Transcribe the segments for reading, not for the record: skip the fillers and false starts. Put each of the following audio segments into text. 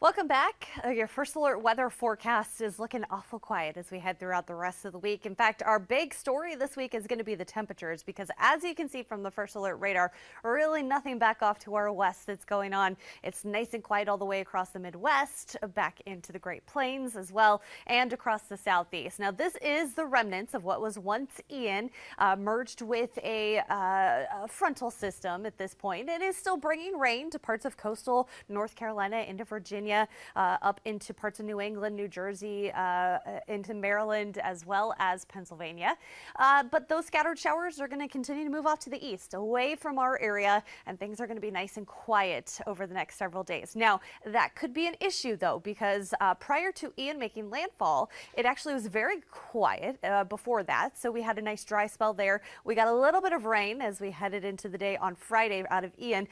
Welcome back. Your first alert weather forecast is looking awful quiet as we head throughout the rest of the week. In fact, our big story this week is going to be the temperatures because as you can see from the first alert radar, really nothing back off to our west that's going on. It's nice and quiet all the way across the Midwest, back into the Great Plains as well, and across the Southeast. Now, this is the remnants of what was once Ian, merged with a frontal system at this point. It is still bringing rain to parts of coastal North Carolina into Virginia. Up into parts of New England, New Jersey, into Maryland, as well as Pennsylvania. But those scattered showers are going to continue to move off to the east, away from our area, and things are going to be nice and quiet over the next several days. Now, that could be an issue, though, because prior to Ian making landfall, it actually was very quiet before that. So we had a nice dry spell there. We got a little bit of rain as we headed into the day on Friday out of Ian.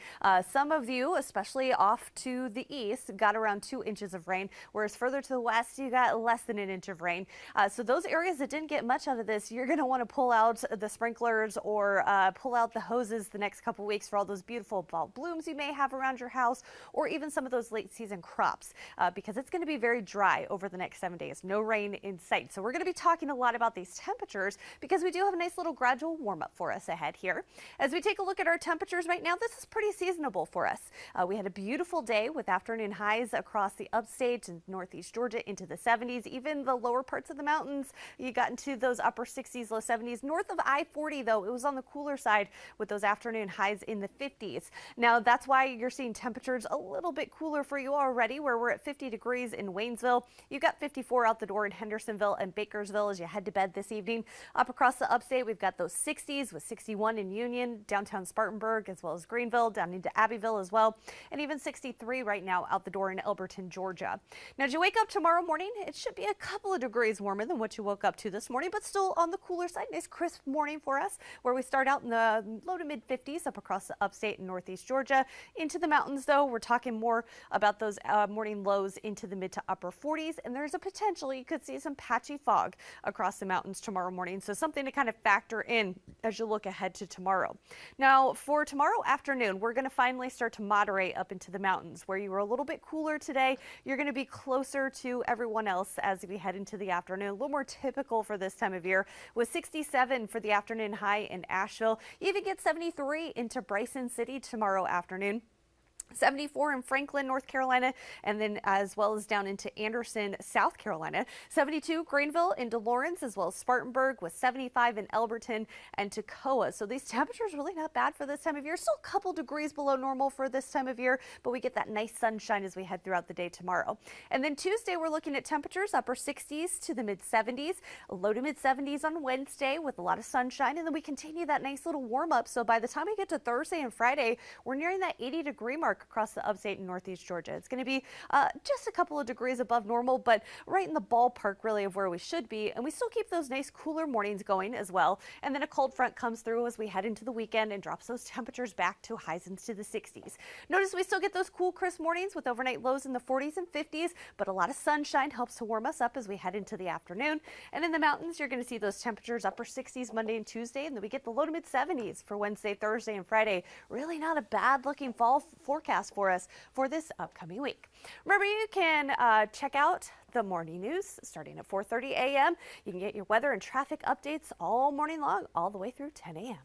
Some of you, especially off to the east, got around 2 inches of rain, whereas further to the west, you got less than an inch of rain. So those areas that didn't get much out of this, you're going to want to pull out the sprinklers or pull out the hoses the next couple weeks for all those beautiful fall blooms you may have around your house, or even some of those late season crops, because it's going to be very dry over the next 7 days. No rain in sight. So we're going to be talking a lot about these temperatures because we do have a nice little gradual warm up for us ahead here. As we take a look at our temperatures right now, this is pretty seasonable for us. We had a beautiful day with afternoon highs across the upstate and northeast Georgia into the 70s. Even the lower parts of the mountains, you got into those upper 60s, low 70s. North of I-40, though, it was on the cooler side with those afternoon highs in the 50s. Now, that's why you're seeing temperatures a little bit cooler for you already, where we're at 50 degrees in Waynesville. You got 54 out the door in Hendersonville and Bakersville as you head to bed this evening. Up across the upstate, we've got those 60s with 61 in Union, downtown Spartanburg, as well as Greenville, down into Abbeville as well, and even 63 right now out the door in Elberton, Georgia. Now, as you wake up tomorrow morning, it should be a couple of degrees warmer than what you woke up to this morning, but still on the cooler side. Nice crisp morning for us, where we start out in the low to mid 50s up across the upstate and northeast Georgia. Into the mountains, though, we're talking more about those morning lows into the mid to upper 40s, and there's a potential you could see some patchy fog across the mountains tomorrow morning. So something to kind of factor in as you look ahead to tomorrow. Now, for tomorrow afternoon, we're going to finally start to moderate up into the mountains, where you were a little bit cooler today. You're going to be closer to everyone else as we head into the afternoon. A little more typical for this time of year, with 67 for the afternoon high in Asheville. You even get 73 into Bryson City tomorrow afternoon. 74 in Franklin, North Carolina, and then as well as down into Anderson, South Carolina. 72 Greenville into Lawrence, as well as Spartanburg, with 75 in Elberton and Toccoa. So these temperatures really not bad for this time of year. Still a couple degrees below normal for this time of year, but we get that nice sunshine as we head throughout the day tomorrow. And then Tuesday, we're looking at temperatures upper 60s to the mid 70s, low to mid 70s on Wednesday with a lot of sunshine, and then we continue that nice little warm up. So by the time we get to Thursday and Friday, we're nearing that 80-degree mark across the upstate and northeast Georgia. It's going to be just a couple of degrees above normal, but right in the ballpark really of where we should be. And we still keep those nice cooler mornings going as well. And then a cold front comes through as we head into the weekend and drops those temperatures back to highs into the 60s. Notice we still get those cool, crisp mornings with overnight lows in the 40s and 50s, but a lot of sunshine helps to warm us up as we head into the afternoon. And in the mountains, you're going to see those temperatures upper 60s Monday and Tuesday, and then we get the low to mid 70s for Wednesday, Thursday, and Friday. Really not a bad looking fall forecast for us for this upcoming week. Remember, you can check out the morning news starting at 4:30 a.m. You can get your weather and traffic updates all morning long, all the way through 10 a.m.